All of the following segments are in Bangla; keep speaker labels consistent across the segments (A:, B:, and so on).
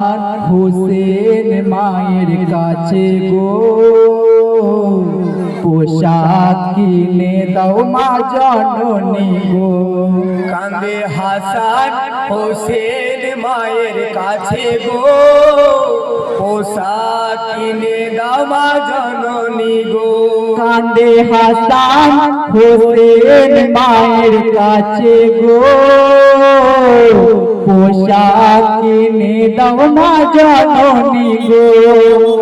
A: হোসেন মায়ের কাছে গো পোশাক কিনে দাও মা জননী গো।
B: কান্দে হাসান হোসেন মায়ের কাছে গো পোশাক কিনে দাও মা জননী গো।
A: কান্দে হাসান হোসেন মায়ের কাছে গো পোশাক কিনে দাও মা জননী গো।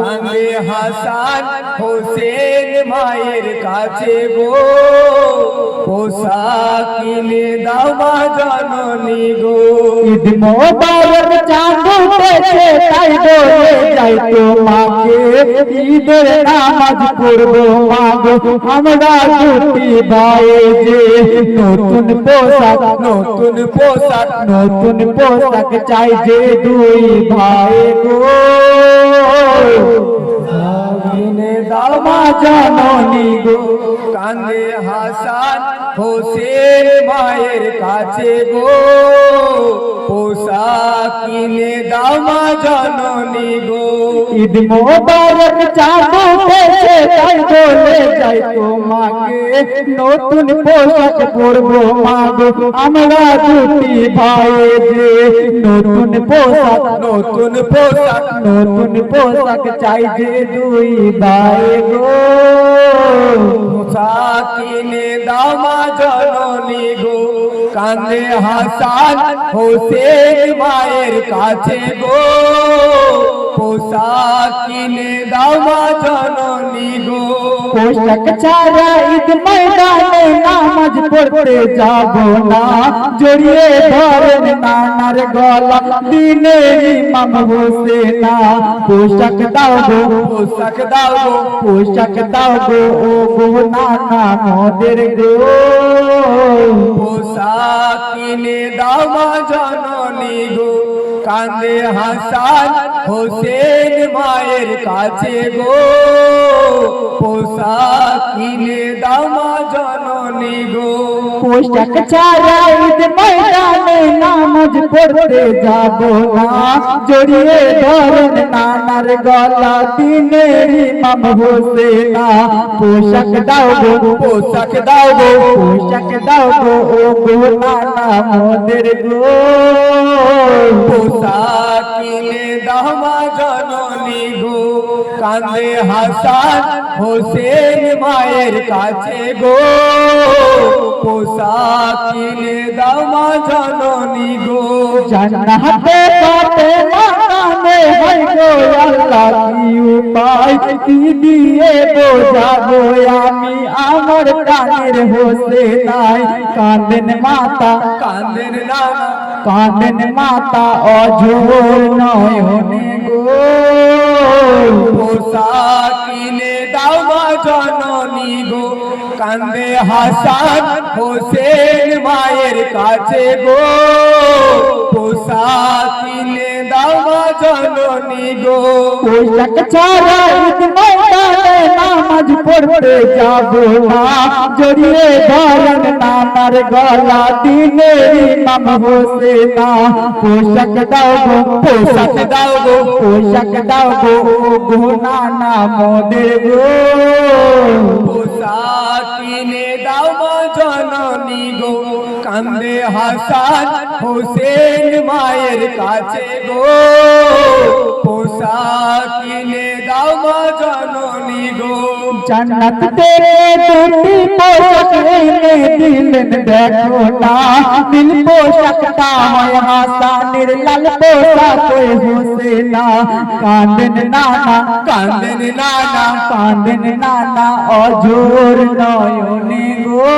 B: কান্দে হাসান হোসেন মায়ের কাছে গো পোশাক কিনে দাও মা জননী গো।
A: ঈদ মোবারক চাঁদ উঠেছে তাই বলে যাই তোমাকে ঈদের নামাজ পড়বো মাগো আমরা দুটি ভাই যে নতুন পোশাক নতুন পোশাক চাই যে দুই ভাই গো কিনে দাও মা জননী গো।
B: কান্দে হাসান হোসেন মায়ের কাছে গো পোশাক কিনে দাও মা জননী গো।
A: ঈদ মোবারক চাঁদ উঠেছে তাই বলে যাই তোমাকে নতুন পোশাক পরবো মাগো আমরা দুটি ভাই যে নতুন পোশাক চাই যে দুই ভাই গো।
B: পোশাক কিনে দাও মা জননী গো। কান্দে হাসান হোসেন মায়ের কাছে গো পোশাক কিনে দাও মা জননী গো।
A: পোশাক ছাড়া ঈদ ময়দানে নামাজ পড়তে যাব না জড়িয়ে ধরেন নানার গলা দিনের ইমাম হোসেনা। পোশাক দাও গো পোশাক দাও গো ও গো নানা মোদের গো।
B: পোশাক কিনে দাও মা জননী গো। কান্দে হাসান হোসেন মায়ের কাছে গো পোশাক কিনে দাও মা জননী গো।
A: পোশাক ছাড়া ঈদ ময়দানে নামাজ পড়তে যাব না জড়িয়ে ধরেন নানার গলা দিনের ইমাম হোসেনা। পোশাক দাও গো পোশাক দাও গো ও গো নানা মোদের গো।
B: পোশাক কিনে দাও মা জননী গো। কান্দে হাসান হোসেন মায়ের কাছে গো পোশাক কিনে দাও মা জননী গো।
A: জান্নাতে পাতে মাকামে হয় গো আল্লাহ কি উপায় কি দিয়ে বোঝাবো আমি আমার প্রাণের হোসেনাই। কাঁদেন মাতা অঝোর নয়নে গো।
B: পোশাক কিনে দাও মা জননী গো। কান্দে হাসান হোসেন মায়ের কাছে গো পোশাক কিনে দাও মা জননী গো।
A: পোশাক ছাড়া ঈদ ময়দানে নামাজ পড়তে যাব না জড়িয়ে ধরেন নানার গলা দিনের ইমাম হোসেনা। পোশাক দাও গো ও গো নানা মোদের গো।
B: পোশাক কিনে দাও মা জননী গো। কান্দে হাসান হোসেন মায়ের কাছে গো পোশাক কিনে দাও মা জননী গো।
A: জান্নাত থেকে দুটি পোশাক এনে দিলেন দেখো না নীল পোশাকটা হয় হাসানের লাল পোশাক ওই হোসেনা। কাঁদেন নানা অঝোর নয়নে গো।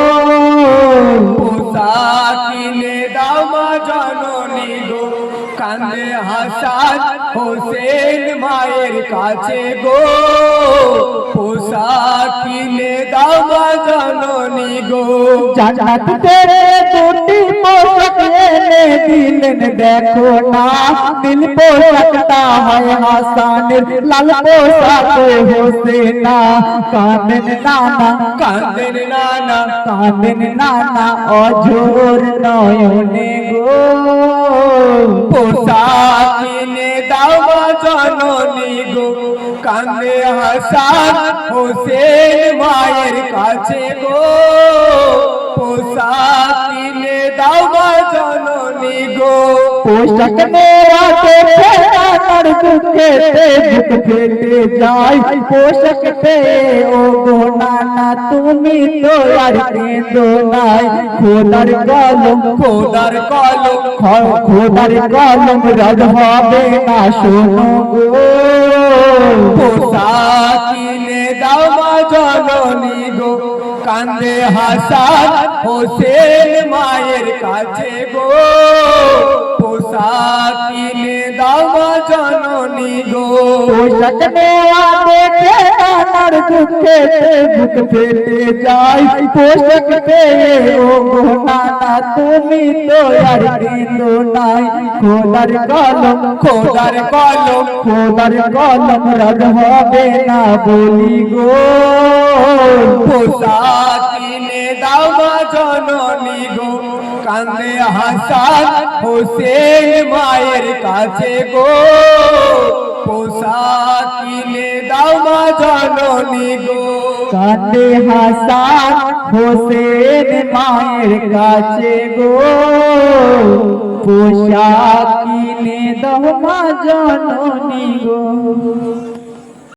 B: পোশাক কিনে দাও মা জননী গো। কান্দে হাসান হোসেন মায়ের কাছে গো পোশাক কিনে দাও মা জননী গো।
A: জান্নাত থেকে দুটি পোশাক এনে দিলেন দেখো না নীল পোশাকটা হয় হাসানের লাল পোশাক ওই হোসেনা। কাঁদেন নানা অঝোর নয়নে গো।
B: পোশাক কিনে দাও মা জননী গো কান্দে হাসান হোসেন মায়ের কাছে গো পোশাক কিনে দাও মা জননী গো
A: পোশাক নেওয়াতে আমার দুঃখেতে বুক ফেটে যায় পোশাক পেয়ে ও গো নানা তুমি তো আর কেঁদো নাই খোদার কলম
B: খোদার কলম
A: খোদার কলম রদ হবে না শোনো গো
B: পোশাক কিনে দাও মা জননী গো কান্দে হাসান হোসেন মায়ের কাছে গো পোশাক কিনে দাও মা জননী গো
A: পোশাক নেওয়া দেখে আমার দুঃখেতে বুক ফেটে যায় পোশাক পেয়ে ও গো নানা তুমি তো আর কেঁদো নাই খোদার কলম
B: খোদার কলম
A: খোদার কলম রদ হবে না বলি গো
B: পোশাক কিনে দাও মা জননী গো কান্দে হাসান হোসেন মায়ের কাছে গো পোশাক কিনে দাও মা জননী গো
A: কান্দে হাসান হোসেন মায়ের কাছে গো পোশাক কিনে দাও মা জননী গো।